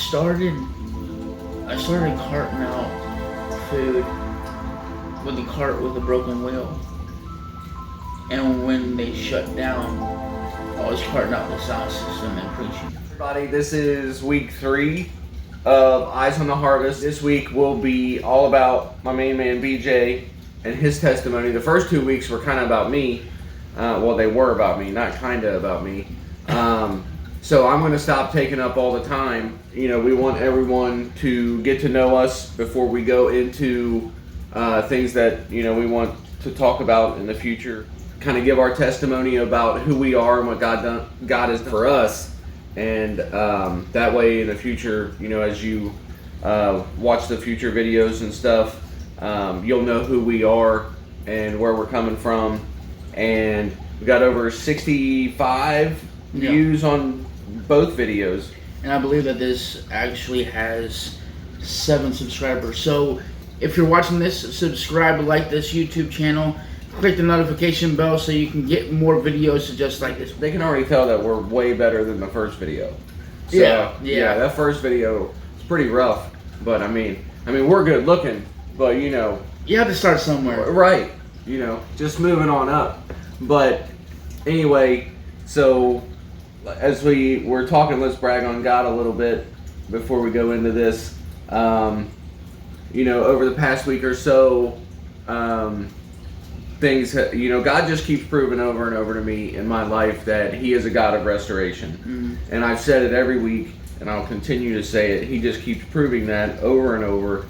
started carting out food with the cart with a broken wheel. And when they shut down, I was carting out the sound system and preaching. Everybody, this is week 3 of Eyes on the Harvest. This week will be all about my main man BJ and his testimony. The first 2 weeks were kind of about me. Well, they were about me, not kind of about me. So I'm going to stop taking up all the time. You know, we want everyone to get to know us before we go into things that, you know, we want to talk about in the future. Kind of give our testimony about who we are and what God is for us. And that way in the future, you know, as you watch the future videos and stuff, you'll know who we are and where we're coming from. And we got over 65 views on both videos. And I believe that this actually has 7 subscribers. So if you're watching this, subscribe, like this YouTube channel, click the notification bell so you can get more videos just like this. They can already tell that we're way better than the first video. So, yeah, that first video is pretty rough. But I mean, we're good looking, but you know, you have to start somewhere, right? You know, just moving on up. But anyway, so as we were talking, let's brag on God a little bit before we go into this. You know, over the past week or so, things, you know, God just keeps proving over and over to me in my life that He is a God of restoration. Mm-hmm. And I've said it every week, and I'll continue to say it. He just keeps proving that over and over.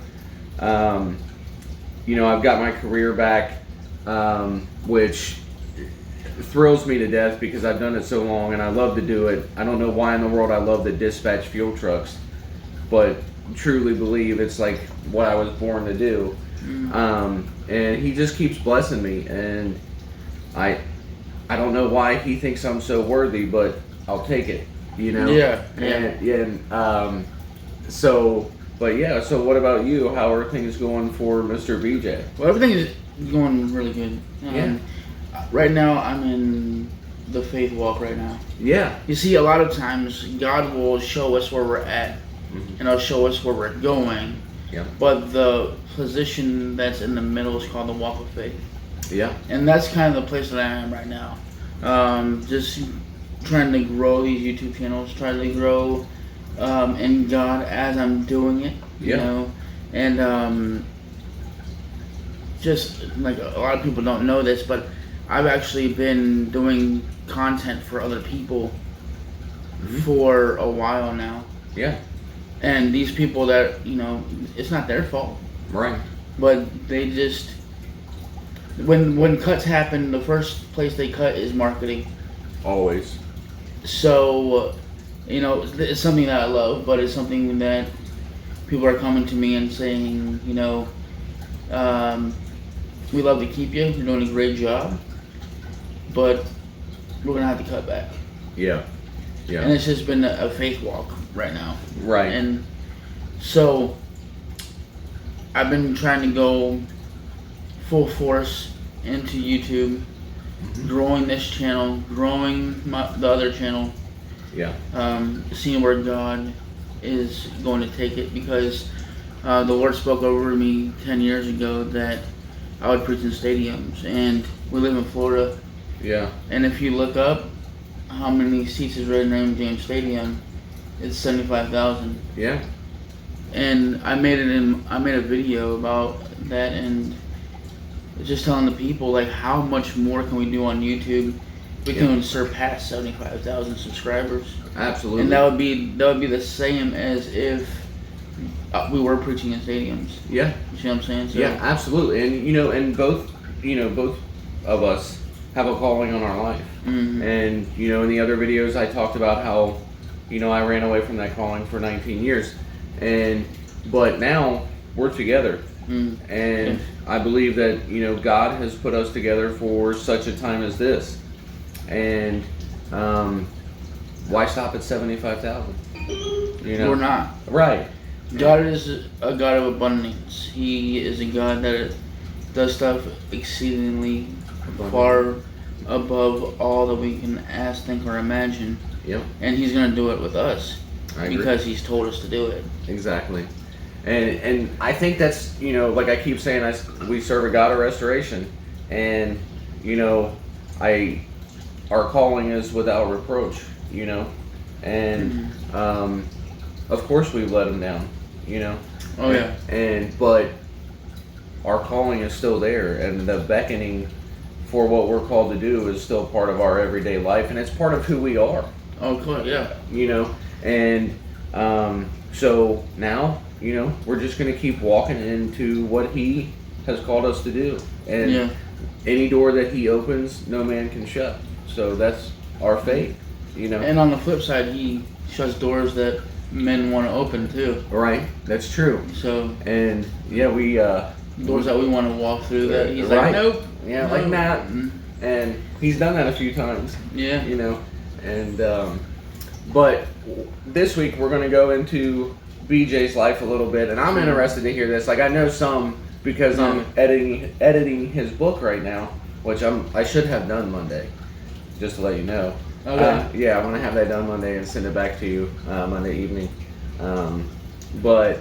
You know, I've got my career back, which thrills me to death because I've done it so long and I love to do it. I don't know why in the world I love to dispatch fuel trucks, but truly believe it's like what I was born to do. And He just keeps blessing me, and I don't know why He thinks I'm so worthy, but I'll take it, you know? So what about you? How are things going for Mr. BJ? Well, everything is going really good. Right now, I'm in the faith walk right now. Yeah. You see, a lot of times, God will show us where we're at, and He'll show us where we're going. Yeah. But the position that's in the middle is called the walk of faith. Yeah. And that's kind of the place that I am right now. Just trying to grow these YouTube channels, trying to grow in God as I'm doing it. You know? And just like a lot of people don't know this, but I've actually been doing content for other people for a while now. Yeah. And these people that, you know, it's not their fault. Right. But they just, when cuts happen, the first place they cut is marketing. Always. So, you know, it's something that I love, but it's something that people are coming to me and saying, you know, we love to keep you, you're doing a great job, but we're going to have to cut back. Yeah. Yeah. And it's just been a faith walk right now. Right. And so I've been trying to go full force into YouTube, growing this channel, growing the other channel. Yeah. Seeing where God is going to take it, because the Lord spoke over me 10 years ago that I would preach in stadiums, and we live in Florida. Yeah. And if you look up how many seats is Raymond James Stadium, it's 75,000. Yeah. And I made a video about that, and just telling the people like how much more can we do on YouTube. We can surpass 75,000 subscribers. Absolutely. And that would be the same as if we were preaching in stadiums. Yeah. You see what I'm saying? So, yeah, absolutely. And you know, and both of us have a calling on our life. Mm-hmm. And you know, in the other videos I talked about how, you know, I ran away from that calling for 19 years. But now we're together. And I believe that, you know, God has put us together for such a time as this. And why stop at 75,000? You know, we're not. Right. God is a God of abundance. He is a God that does stuff exceedingly far above all that we can ask, think, or imagine. Yep. And He's going to do it with us. I agree. Because He's told us to do it. Exactly. And I think that's, like I keep saying, we serve a God of restoration, and our calling is without reproach, and of course we've let Him down, Oh yeah. But our calling is still there, and the beckoning for what we're called to do is still part of our everyday life, and it's part of who we are. Oh, cool. Yeah. And so now, we're just going to keep walking into what He has called us to do. And any door that He opens, no man can shut. So that's our faith, And on the flip side, He shuts doors that men want to open too. Right, that's true. So. And we doors that we want to walk through that He's right. like, nope. Yeah, no. like that. And He's done that a few times. Yeah. And but this week we're going to go into BJ's life a little bit, and I'm interested to hear this. Like, I know some because I'm editing his book right now, which I should have done Monday, just to let you know. Okay. I want to have that done Monday and send it back to you Monday evening. But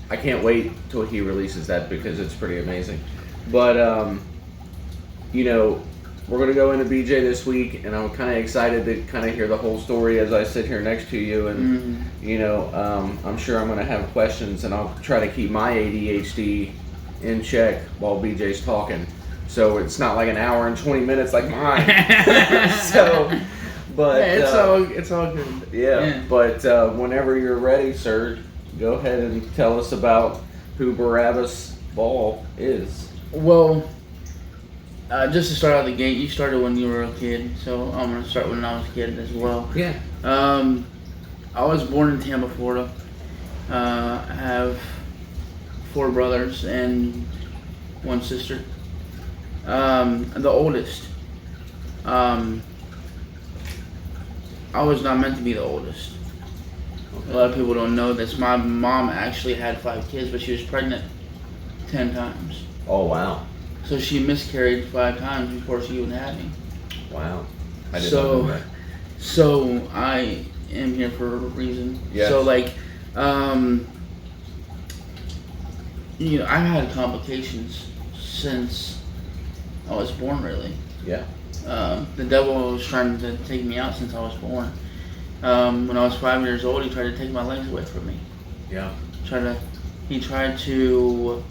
I can't wait till he releases that because it's pretty amazing. But we're going to go into BJ this week, and I'm kind of excited to kind of hear the whole story as I sit here next to you. And, I'm sure I'm going to have questions, and I'll try to keep my ADHD in check while BJ's talking. So it's not like an hour and 20 minutes like mine. But it's all good. Yeah. But whenever you're ready, sir, go ahead and tell us about who Barabbas Ball is. Well, just to start out the gate, you started when you were a kid, so I'm going to start when I was a kid as well. Yeah. I was born in Tampa, Florida. I have 4 brothers and 1 sister. The oldest. I was not meant to be the oldest. Okay. A lot of people don't know this. My mom actually had 5 kids, but she was pregnant 10 times. Oh, wow. So she miscarried 5 times before she even had me. Wow. I didn't know that. So I am here for a reason. Yes. So I've had complications since I was born, really. Yeah. The devil was trying to take me out since I was born. When I was 5 years old, he tried to take my legs away from me. Yeah. He tried to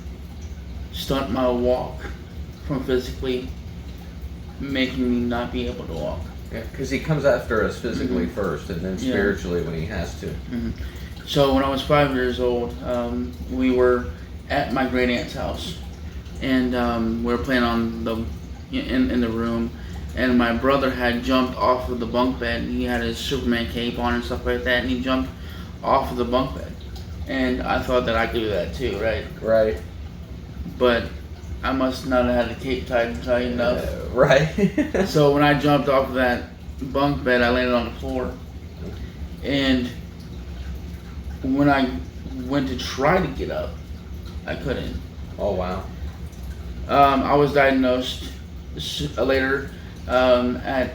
stunt my walk from physically making me not be able to walk. Yeah, because he comes after us physically first, and then spiritually when he has to. Mm-hmm. So when I was 5 years old, we were at my great aunt's house, and we were playing on in the room. And my brother had jumped off of the bunk bed. He had his Superman cape on and stuff like that, and he jumped off of the bunk bed. And I thought that I could do that too, right? Right. But I must not have had the cape tight enough. Right. So when I jumped off of that bunk bed, I landed on the floor. And when I went to try to get up, I couldn't. Oh, wow. I was diagnosed later at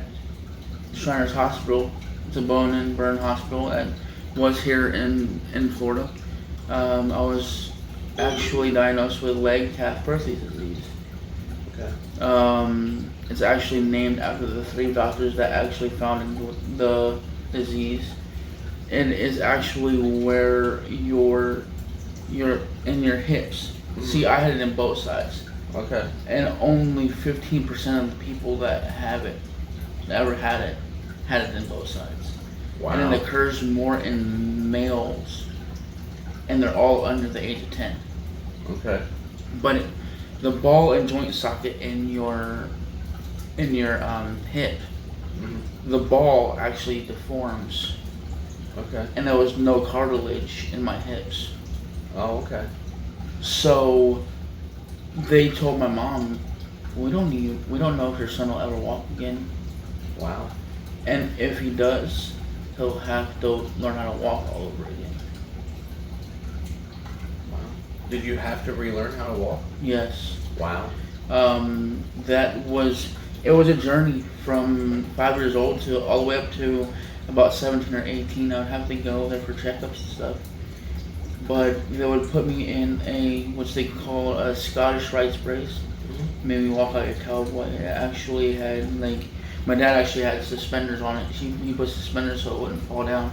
Shriners Hospital. It's a bone and burn hospital that was here in Florida. I was actually diagnosed with leg calf palsy disease. Okay. It's actually named after the 3 doctors that actually found the disease. It is actually where your in your hips. Mm-hmm. See, I had it in both sides. Okay. And only 15% of the people that have it, that ever had it in both sides. Wow. And it occurs more in males, and they're all under the age of 10. Okay. But the ball and joint socket in your hip, the ball actually deforms. Okay. And there was no cartilage in my hips. Oh, okay. So they told my mom, we don't know if your son will ever walk again. Wow. And if he does, he'll have to learn how to walk all over again. Wow. Did you have to relearn how to walk? Yes. Wow. It was a journey from 5 years old to all the way up to about 17 or 18, I would have to go there for checkups and stuff. But they would put me in what they call a Scottish Rites brace. Made me walk like a cowboy. It actually had my dad actually had suspenders on it. He put suspenders so it wouldn't fall down.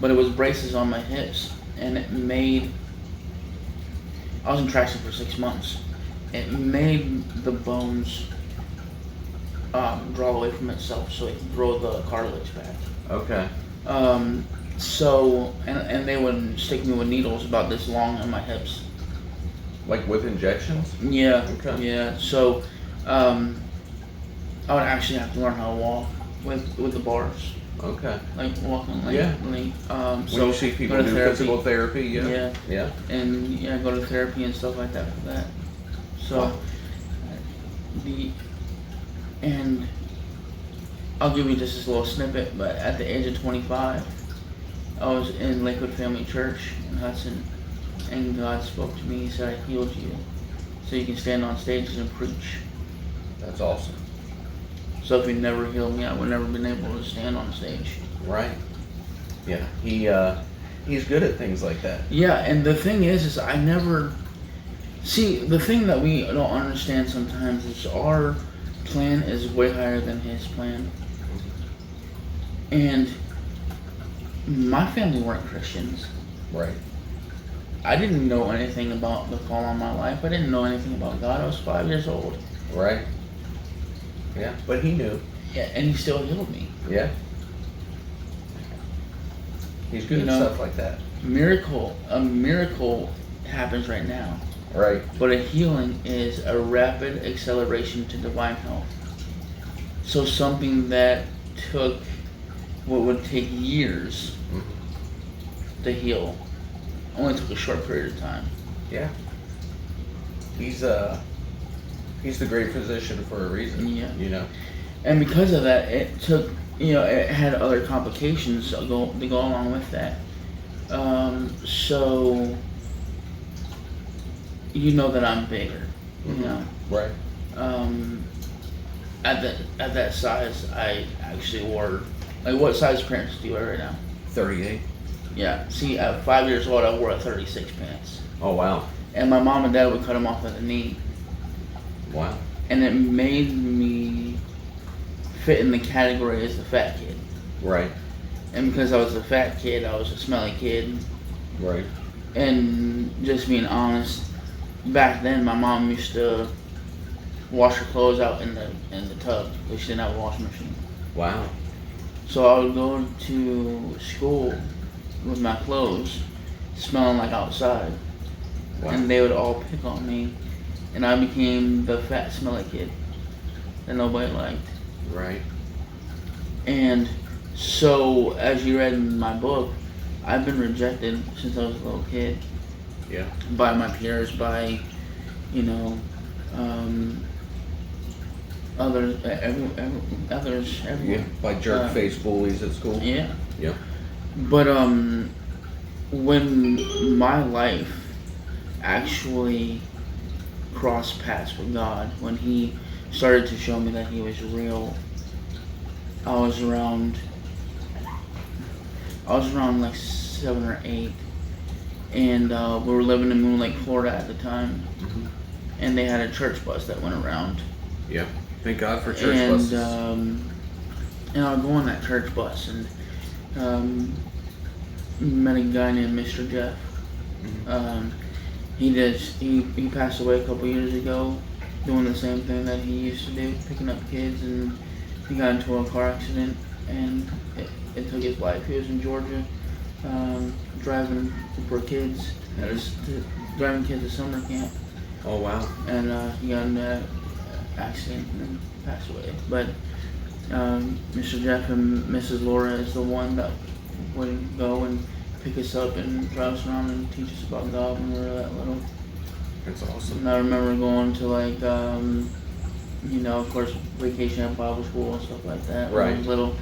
But it was braces on my hips, and it made. I was in traction for 6 months. It made the bones draw away from itself, so it could grow the cartilage back. Okay. So and they would stick me with needles about this long in my hips. Like with injections? Yeah. Okay. Yeah. So, I would actually have to learn how to walk with the bars. Okay. Like walking. Yeah. So when you see people do physical therapy, yeah. Yeah. And go to therapy and stuff like that for that. So, Wow. and I'll give you just this little snippet. But at the age of 25, I was in Lakewood Family Church in Hudson. And God spoke to me. He said, "I healed you, so you can stand on stages and preach." That's awesome. So if He never healed me, I would never been able to stand on stage. Right. Yeah. He's good at things like that. Yeah, and the thing is I never see the thing that we don't understand sometimes is our plan is way higher than His plan, and my family weren't Christians. Right. I didn't know anything about the call on my life. I didn't know anything about God. I was 5 years old. Right. Yeah, but He knew. Yeah, and He still healed me. Yeah. He's good at stuff like that. A miracle happens right now. Right. But a healing is a rapid acceleration to divine health. So something that took what would take years to heal only took a short period of time. Yeah. He's the great physician for a reason. Yeah. You know. And because of that, it took, it had other complications to go along with that. So, that I'm bigger, Right. At that size, I actually wore, what size pants do you wear right now? 38. Yeah. See, at 5 years old, I wore a 36 pants. Oh, wow. And my mom and dad would cut them off at the knee. Wow. And it made me fit in the category as the fat kid. Right. And because I was a fat kid, I was a smelly kid. Right. And just being honest, back then my mom used to wash her clothes out in the tub because she didn't have a washing machine. Wow. So I would go to school with my clothes smelling like outside. Wow. And they would all pick on me. And I became the fat, smelly kid that nobody liked. Right. And so, as you read in my book, I've been rejected since I was a little kid. Yeah. By my peers, by, others, everyone. Yeah. By jerk-face bullies at school. Yeah. Yeah. But when my life actually crossed paths with God, when He started to show me that He was real, I was around like 7 or 8, and we were living in Moon Lake, Florida at the time, and they had a church bus that went around. Yeah, thank God for church buses. And I would go on that church bus and met a guy named Mr. Jeff. He passed away a couple years ago, doing the same thing that he used to do, picking up kids, and he got into a car accident and it took his life. He was in Georgia, driving for kids, driving kids to summer camp. Oh wow! And he got in an accident and passed away. But Mr. Jeff and Mrs. Laura is the one that would go and pick us up and drive us around and teach us about God when we were that little. That's awesome. And I remember going to of course, vacation at Bible school and stuff like that when I was little.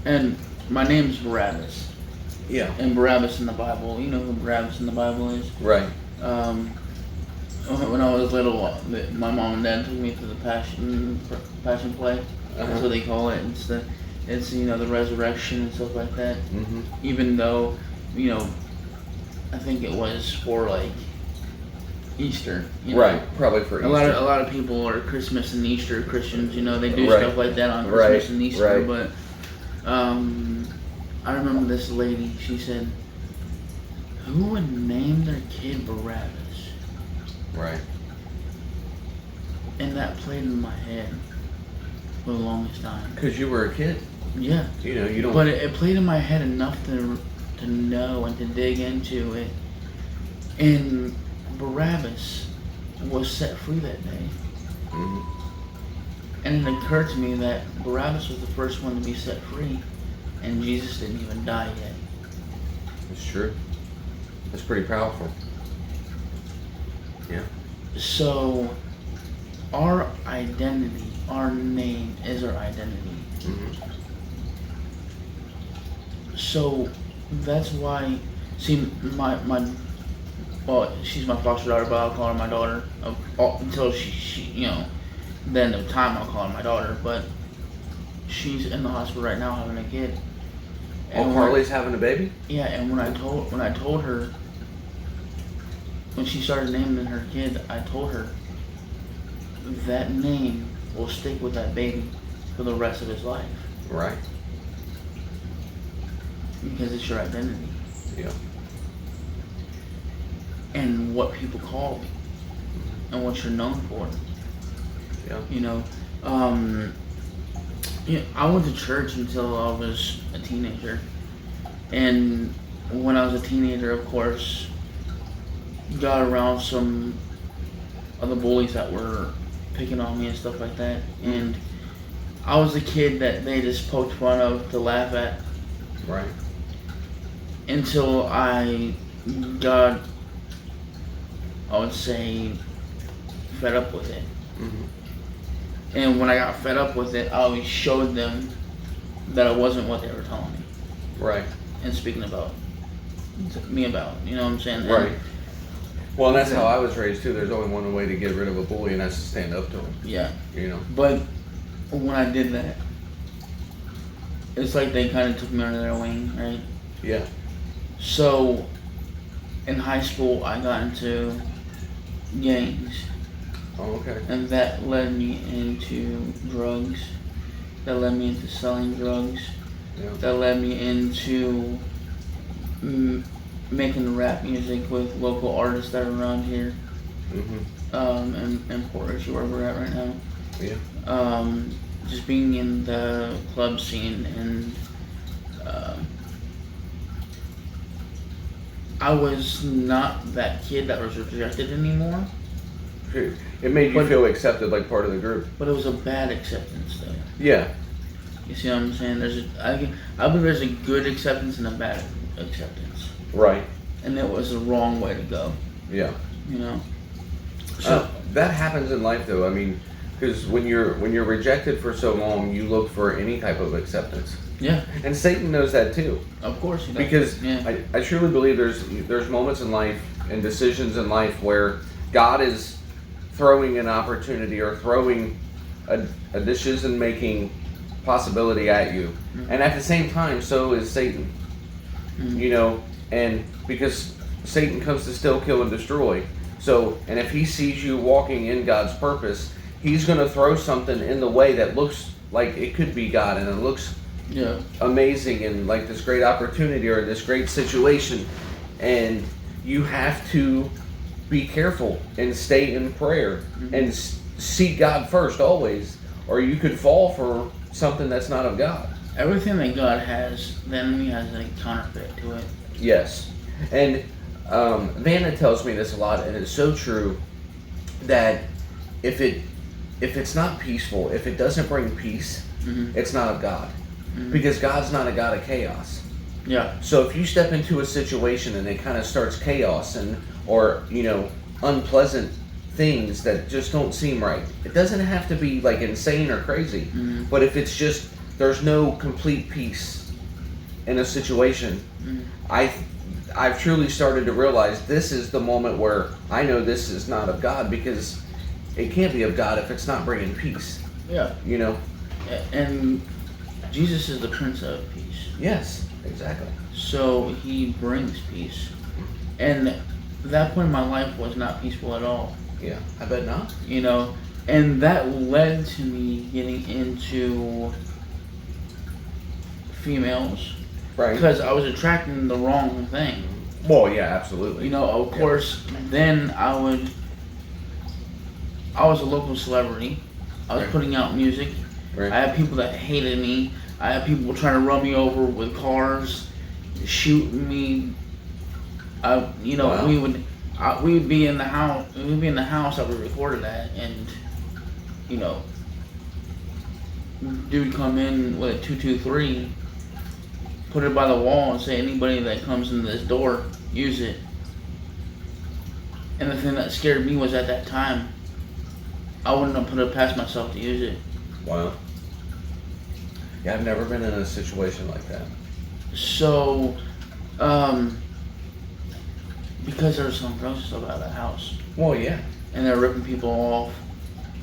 And my name's Barabbas. Yeah. And Barabbas in the Bible, you know who Barabbas in the Bible is? Right. When I was little, my mom and dad took me to the Passion play. That's what they call it. It's the resurrection and stuff like that. Mm-hmm. Even though, I think it was for like Easter. Right, probably for Easter. A lot of people are Christmas and Easter Christians. They do stuff like that on Christmas and Easter. But I remember this lady. She said, "Who would name their kid Barabbas?" Right. And that played in my head for the longest time. Because you were a kid. Yeah. You don't. But it played in my head enough to know and to dig into it. And Barabbas was set free that day. Mm-hmm. And it occurred to me that Barabbas was the first one to be set free, and Jesus didn't even die yet. It's true. That's pretty powerful. Yeah. So, our identity, our name is our identity. Mm-hmm. So, that's why, see, well, she's my foster daughter, but I'll call her my daughter until she the end of time I'll call her my daughter, but she's in the hospital right now having a kid. And Harley's having a baby? Yeah, and when I told her, when she started naming her kid, I told her that name will stick with that baby for the rest of his life. Right. Because it's your identity. Yeah. And what people call you. And what you're known for. Yeah. I went to church until I was a teenager. And when I was a teenager, of course, got around some of the bullies that were picking on me and stuff like that. And I was a kid that they just poked fun of to laugh at. Right. Until I got, I would say, fed up with it. Mm-hmm. And when I got fed up with it, I always showed them that I wasn't what they were telling me. Right. And speaking about me about, you know what I'm saying? Right. Well, and that's how I was raised too. There's only one way to get rid of a bully, and that's to stand up to him. Yeah. But when I did that, it's like they kind of took me under their wing, right? Yeah. So, in high school, I got into gangs. Oh, okay. And that led me into drugs. That led me into selling drugs. Yeah. That led me into making rap music with local artists that are around here. Mm-hmm. In Port Richey, where we're at right now. Yeah. Just being in the club scene, and I was not that kid that was rejected anymore. It made you feel accepted, like part of the group. But it was a bad acceptance, though. Yeah. You see what I'm saying? I believe there's a good acceptance and a bad acceptance. Right. And it was the wrong way to go. Yeah. So that happens in life, though. I mean, because when you're rejected for so long, you look for any type of acceptance. Yeah. And Satan knows that too. Of course he does. Because I truly believe there's moments in life and decisions in life where God is throwing an opportunity or throwing a decision-making possibility at you. Mm-hmm. And at the same time, so is Satan. Mm-hmm. And because Satan comes to steal, kill, and destroy. So, and if he sees you walking in God's purpose, he's going to throw something in the way that looks like it could be God, and it looks amazing and like this great opportunity or this great situation. And you have to be careful and stay in prayer and seek God first always, or you could fall for something that's not of God. Everything that God has, the enemy has a counterfeit to it. Yes. And Vanna tells me this a lot, and it's so true, that if it's not peaceful, if it doesn't bring peace, it's not of God. Because God's not a God of chaos. Yeah. So if you step into a situation and it kind of starts chaos or unpleasant things that just don't seem right, it doesn't have to be like insane or crazy. But if it's just there's no complete peace in a situation, I've truly started to realize this is the moment where I know this is not of God, because it can't be of God if it's not bringing peace. Yeah. And Jesus is the Prince of Peace. Yes, exactly. So he brings peace. And that point in my life was not peaceful at all. Yeah, I bet not. You know, and that led to me getting into females. Right. Because I was attracting the wrong thing. Well, yeah, absolutely. You know, of course, then I was a local celebrity. I was putting out music. Right. I had people that hated me. I had people trying to run me over with cars, shooting me. You know, Wow. we would be in the house. We'd be in the house that we recorded at, and you know, dude come in with a 223, put it by the wall, and say anybody that comes in this door, use it. And the thing that scared me was at that time, I wouldn't have put it past myself to use it. Wow. Yeah, I've never been in a situation like that. So, because there was some gross stuff out of the house, Well, yeah. and they're ripping people off,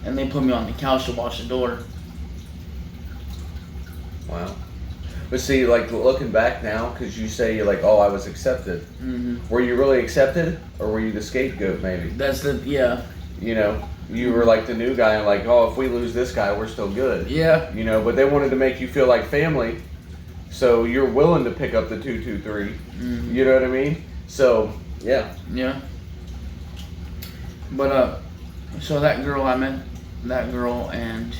and they put me on the couch to watch the door. Wow. But see, like, looking back now, because you say, like, oh, I was accepted. Mm-hmm. Were you really accepted, or were you the scapegoat, maybe? Yeah. You know, you were like the new guy, and like, oh, if we lose this guy, we're still good. Yeah. You know, but they wanted to make you feel like family, so you're willing to pick up the 223. Mm-hmm. You know what I mean? So, yeah. Yeah. But, so that girl, I met that girl, and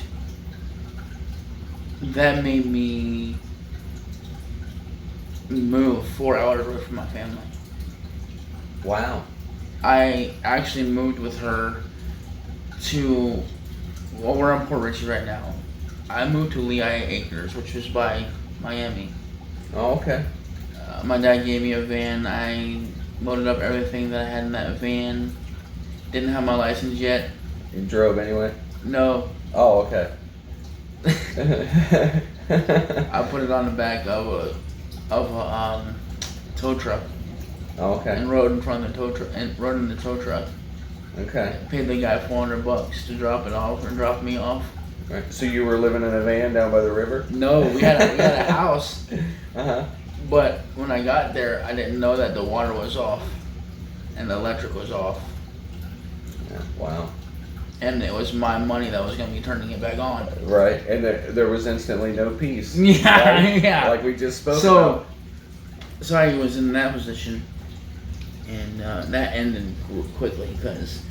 that made me move 4 hours away from my family. Wow. I actually moved with her to, well, we're in Port Richey right now. I moved to Lehigh Acres, which was by Miami. Oh, okay. My dad gave me a van. I loaded up everything that I had in that van. Didn't have my license yet. You drove anyway? No. Oh, okay. I put it on the back of a tow truck. Oh, okay. And rode in front of the tow truck. And rode in the tow truck. Okay. Paid the guy $400 to drop it off and drop me off. Right. So you were living in a van down by the river? No, we had a house. Uh-huh. But when I got there, I didn't know that the water was off and the electric was off. Yeah. Wow. And it was my money that was going to be turning it back on. Right. And there was instantly no peace. Yeah, right? yeah. Like we just spoke about. So I was in that position, and that ended quickly because,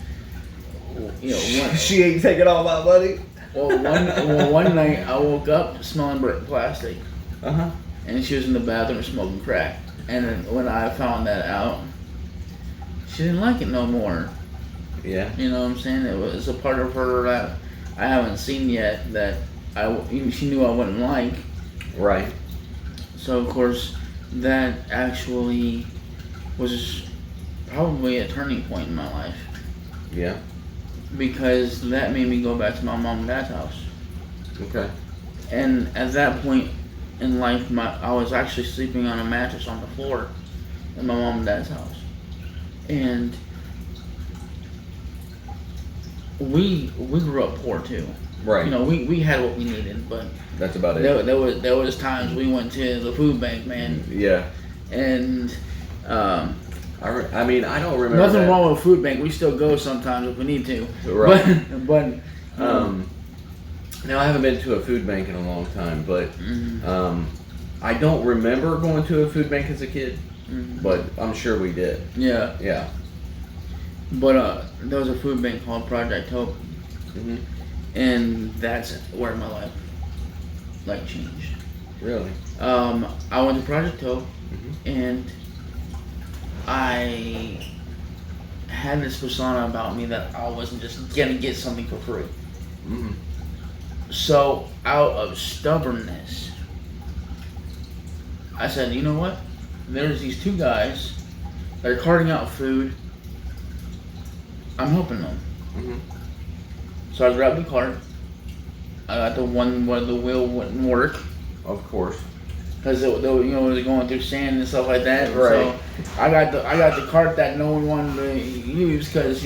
you know, She ain't taking all my money. one night I woke up smelling burnt plastic. Uh-huh. And she was in the bathroom smoking crack. And then when I found that out, she didn't like it no more. Yeah. You know what I'm saying? It was a part of her that I haven't seen yet that she knew I wouldn't like. Right. So of course, that actually was probably a turning point in my life. Yeah. Because that made me go back to my mom and dad's house. Okay. And at that point in life, I was actually sleeping on a mattress on the floor in my mom and dad's house. And we grew up poor too. Right. You know, we had what we needed, but that's about it. There was times we went to the food bank, man. Yeah. And I mean, I don't remember. Nothing wrong with food bank. We still go sometimes if we need to. Right. But now I haven't been to a food bank in a long time, but mm-hmm. I don't remember going to a food bank as a kid, mm-hmm. but I'm sure we did. Yeah. Yeah. But there was a food bank called Project Hope, mm-hmm. and that's where my life changed. Really? I went to Project Hope, mm-hmm. and I had this persona about me that I wasn't just gonna get something for free. Mm-hmm. So out of stubbornness, I said, you know what? There's these two guys that are carting out food. I'm helping them. Mm-hmm. So I grabbed the cart. I got the one where the wheel wouldn't work. Of course. Because it was going through sand and stuff like that. Right. So I got the cart that no one wanted to use because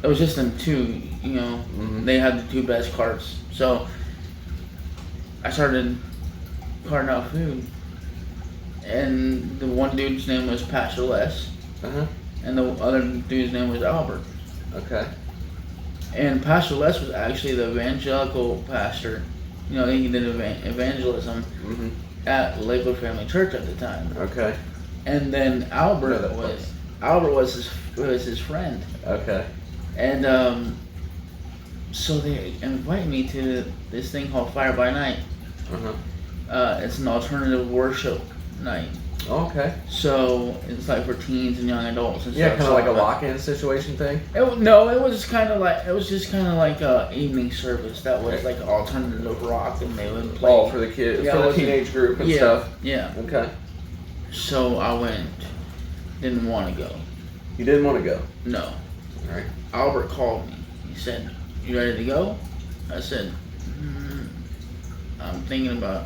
it was just them two. They had the two best carts. So I started carting out food, and the one dude's name was Pastor Les, and the other dude's name was Albert. Okay. And Pastor Les was actually the evangelical pastor. He did evangelism at Lakewood Family Church at the time. Okay. And then Albert was his friend. Okay. And so they invite me to this thing called Fire by Night. It's an alternative worship night. Okay. So it's like for teens and young adults and stuff. Kind of like a lock-in situation thing. It was just kind of like a evening service that was like alternative rock, and they would play. Oh, for the kids, for the teenage group and stuff. Yeah. Okay. So I went. Didn't want to go. You didn't want to go? No. All right. Albert called me. He said, "You ready to go?" I said, "I'm thinking about."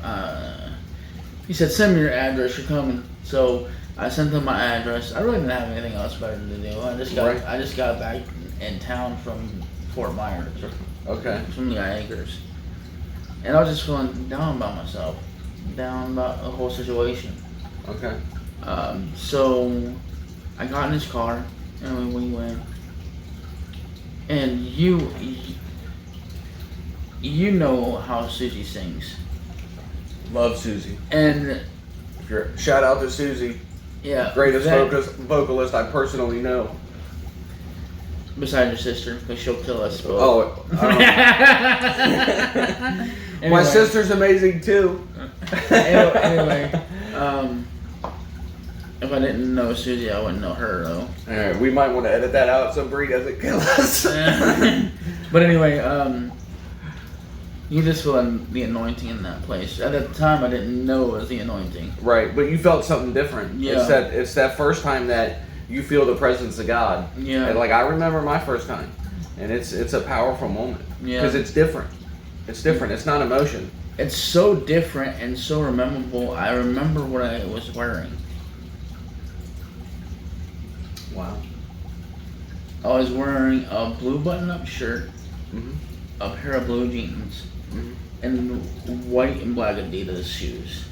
He said, "Send me your address. You're coming." So I sent him my address. I really didn't have anything else better to do. I just got back in town from Fort Myers. Okay. From the Acres, and I was just feeling down about myself, down about the whole situation. Okay. So I got in his car and we went. And you know how Susie sings. Love Susie. And shout out to Susie. Yeah. Greatest vocalist I personally know. Besides your sister, because she'll kill us both. Oh. Anyway. My sister's amazing too. Anyway, if I didn't know Susie, I wouldn't know her though. Alright, we might want to edit that out so Bree doesn't kill us. But anyway, you just feel the anointing in that place. At the time, I didn't know it was the anointing. Right, but you felt something different. Yeah. It's that first time that you feel the presence of God. Yeah. And like I remember my first time, and it's a powerful moment. Yeah. Because it's different. It's different. It's not emotion. It's so different and so memorable. I remember what I was wearing. Wow. I was wearing a blue button-up shirt, a pair of blue jeans, and white and black Adidas shoes.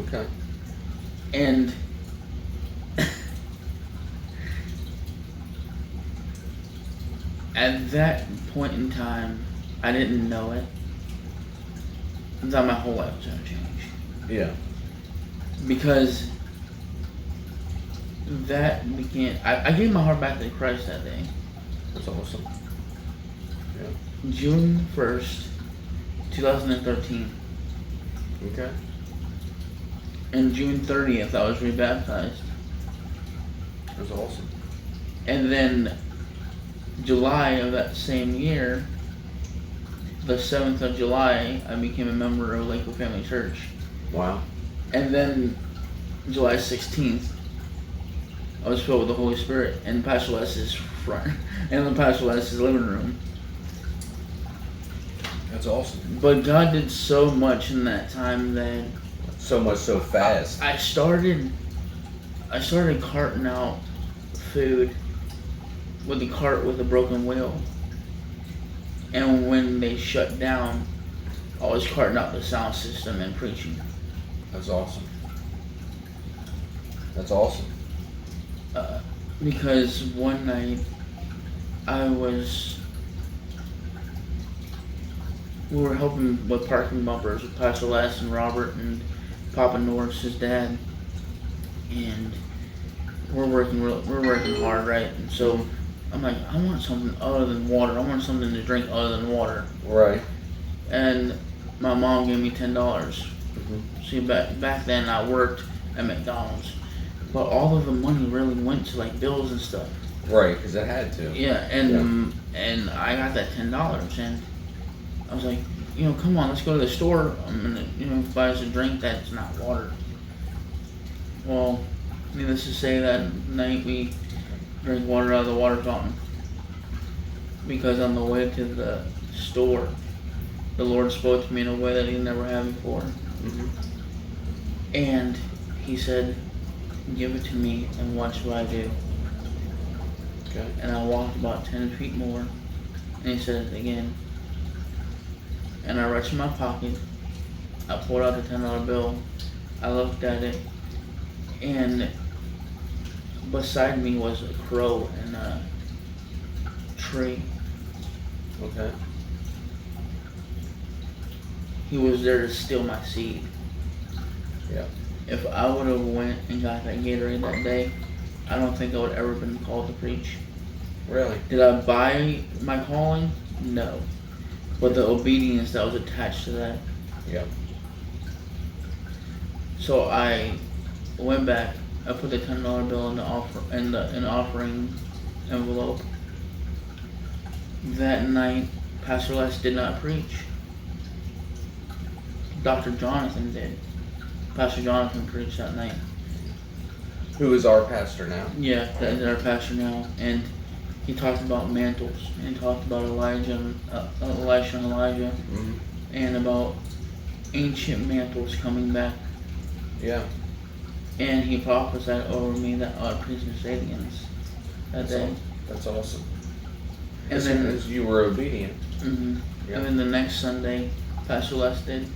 Okay. And at that point in time, I didn't know it. That my whole life was going to change. Yeah. Because that began. I gave my heart back to Christ that day. That's awesome. Yeah. June 1st, 2013. Okay. And June 30th, I was rebaptized. That's awesome. And then July of that same year, the 7th of July, I became a member of Lakewood Family Church. Wow. And then July 16th, I was filled with the Holy Spirit in Pastor Les's front, and in Pastor Les's living room. That's awesome. But God did so much in that time that so much so fast. I started carting out food with the cart with a broken wheel. And when they shut down, I was carting out the sound system and preaching. That's awesome. That's awesome. Because one night we were helping with parking bumpers with Pastor Les and Robert and Papa Norris, his dad, and we're working hard, right? And so I'm like, I want something other than water. I want something to drink other than water. Right. And my mom gave me $10. See, back then I worked at McDonald's, but all of the money really went to like bills and stuff. Right, because it had to. Yeah, and I got that $10, and I was like, come on, let's go to the store. I'm gonna, buy us a drink that's not water. Well, needless to say, that night we drank water out of the water fountain. Because on the way to the store, the Lord spoke to me in a way that He never had before. And He said, give it to me and watch what I do. Okay. And I walked about 10 feet more, and he said it again. And I reached in my pocket, I pulled out the $10 bill, I looked at it, and beside me was a crow in a tree. Okay. He was there to steal my seed. Yeah. If I would have went and got that Gatorade that day, I don't think I would have ever been called to preach. Really? Did I buy my calling? No. But the obedience that was attached to that. Yeah. So I went back. I put the $10 bill in the offering envelope. That night, Pastor Les did not preach. Dr. Jonathan did. Pastor Jonathan preached that night. Who is our pastor now? Yeah, that is our pastor now, and he talked about mantles, and he talked about Elisha and Elijah, Mm-hmm. and about ancient mantles coming back. Yeah. And he prophesied over me that I would preach in stadiums that day. That's awesome. And as then, soon as you were obedient. Mm-hmm. Yeah. And then the next Sunday, Pastor Les did,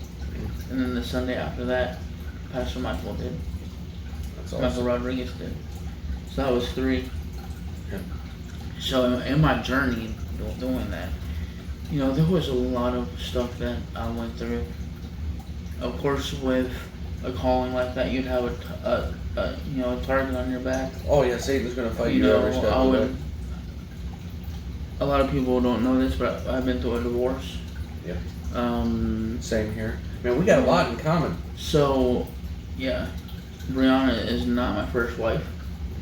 and then the Sunday after that, Pastor Michael did. That's Michael awesome. Rodriguez did. So that was 3. Yeah. So in my journey doing that, there was a lot of stuff that I went through. Of course, with a calling like that, you'd have a target on your back. Oh yeah, Satan's gonna fight you every step of the way. A lot of people don't know this, but I've been through a divorce. Yeah. Same here. Man, we got a lot in common. So, yeah, Brianna is not my first wife.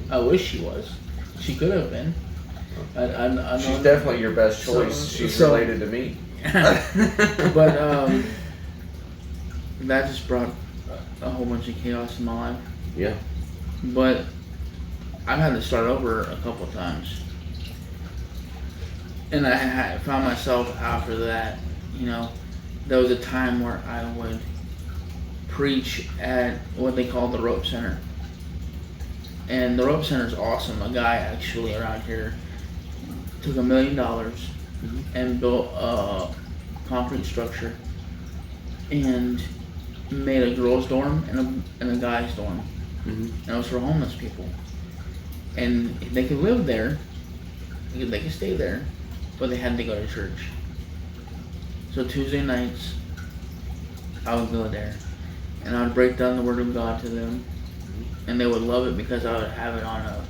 I wish she was. She could have been. I She's definitely your best choice. She's related to me. But that just brought a whole bunch of chaos in my life. Yeah. But I've had to start over a couple of times. And I found myself after that, there was a time where I would preach at what they call the Rope Center. And the Rope Center is awesome. A guy actually around here took $1 million and built a concrete structure and made a girls' dorm and a guys' dorm. And it was for homeless people. And they could live there, they could stay there, but they had to go to church. So Tuesday nights, I would go there, and I would break down the Word of God to them, and they would love it because I would have it on a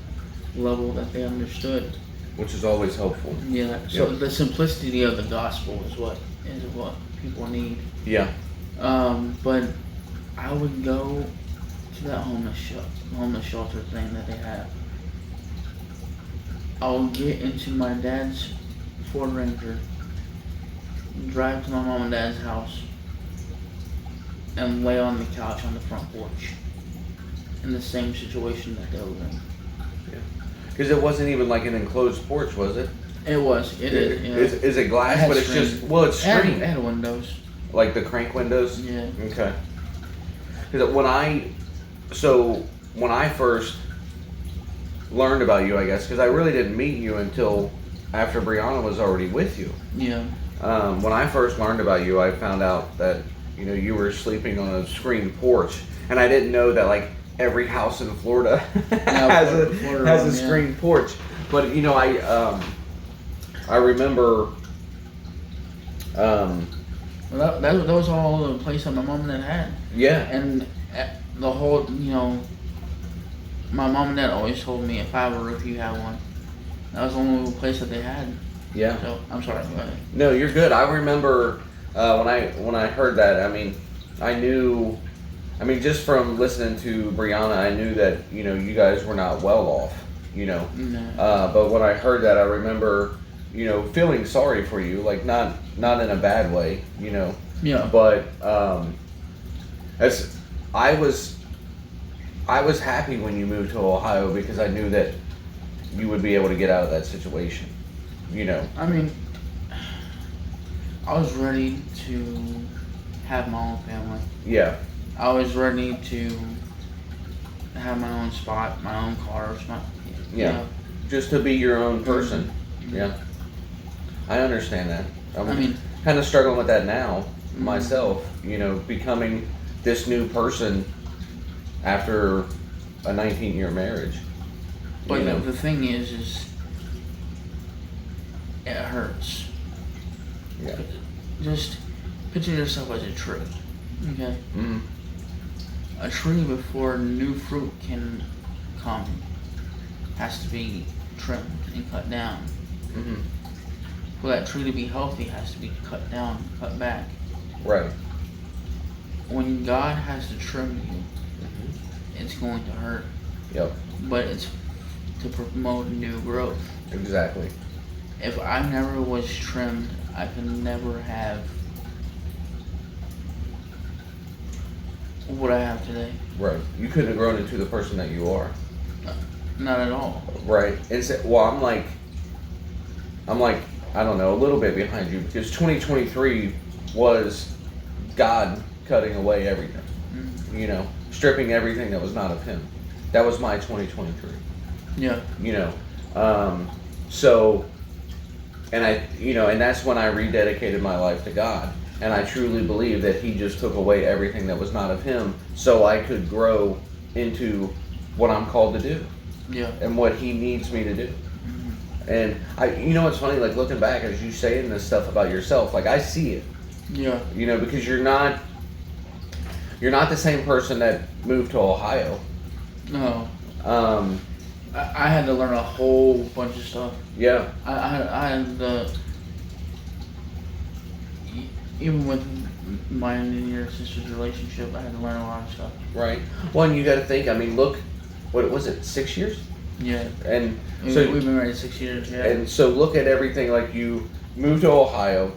level that they understood. Which is always helpful. Yeah. So the simplicity of the gospel is what people need. Yeah. But I would go to that homeless shelter thing that they have. I'll get into my dad's Ford Ranger, drive to my mom and dad's house, and lay on the couch on the front porch in the same situation that they were in. Yeah. Because it wasn't even like an enclosed porch, was it? It was. It is. Yeah. Is it glass? But it's screen. just it's screened. It had windows. Like the crank windows. Yeah. Okay. Because when I first learned about you, I guess, because I really didn't meet you until after Brianna was already with you. Yeah. When I first learned about you, I found out that you were sleeping on a screened porch, and I didn't know that like every house in Florida has a screened porch. But I remember. Well, that was all the place that my mom and dad had. Yeah. And the whole, my mom and dad always told me if I have a roof, you have one. That was the only place that they had. Yeah. So I'm sorry. Go ahead. No, you're good. I remember when I heard that. I knew. Just from listening to Brianna, I knew that you guys were not well off. No. But when I heard that, I remember feeling sorry for you, like not in a bad way, Yeah. But as I was happy when you moved to Ohio because I knew that you would be able to get out of that situation, I was ready to have my own family. Yeah. I was ready to have my own spot, my own cars, just to be your own person. Yeah, I understand that. I'm kind of struggling with that now myself. You know, becoming this new person after a 19-year marriage. But you know? the thing is it hurts. Yeah. Just picture yourself as a tree. Okay. Mm-hmm. A tree, before new fruit can come, has to be trimmed and cut down. Mm-hmm. For that tree to be healthy, it has to be cut down, cut back. Right. When God has to trim you, it's going to hurt. Yep. But it's to promote new growth. Exactly. If I never was trimmed, I could never have what I have today. Right. You couldn't have grown into the person that you are. Not at all. Right. Well, I'm like, I don't know, a little bit behind you, because 2023 was God cutting away everything. Mm-hmm. You know, stripping everything that was not of Him. That was my 2023. Yeah. You know, so, and and that's when I rededicated my life to God. And I truly believe that He just took away everything that was not of Him so I could grow into what I'm called to do. Yeah. And what He needs me to do. Mm-hmm. And it's funny, like looking back as you saying this stuff about yourself, like I see it. Yeah. You know, because you're not the same person that moved to Ohio. No. I had to learn a whole bunch of stuff. Yeah. I had the, even with my and your sister's relationship, I had to learn a lot of stuff. Right. Well, and you got to think. I mean, look, what was it? 6 years? Yeah. And so we've been married 6 years. Yeah. And so look at everything. Like, you moved to Ohio.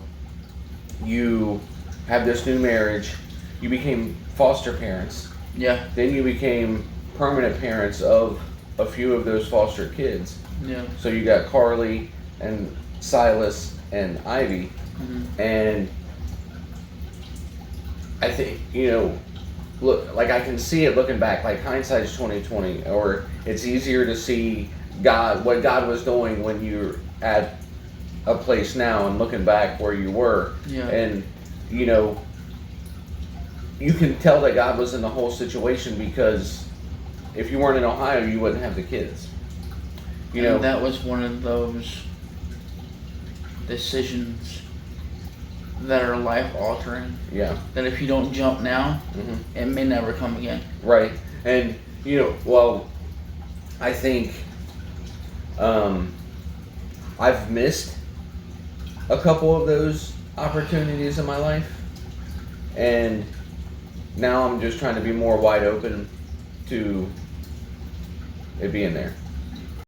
You have this new marriage. You became foster parents. Yeah. Then you became permanent parents of a few of those foster kids. Yeah. So you got Carly and Silas and Ivy. Mm-hmm. And I think, look, like I can see it looking back, like hindsight's 20/20, or it's easier to see what God was doing when you're at a place now and looking back where you were. Yeah. And, you can tell that God was in the whole situation, because if you weren't in Ohio, you wouldn't have the kids. And that was one of those decisions that are life altering. Yeah. That if you don't jump now, Mm-hmm. it may never come again. Right. And, I think I've missed a couple of those opportunities in my life. And now I'm just trying to be more wide open to it being there.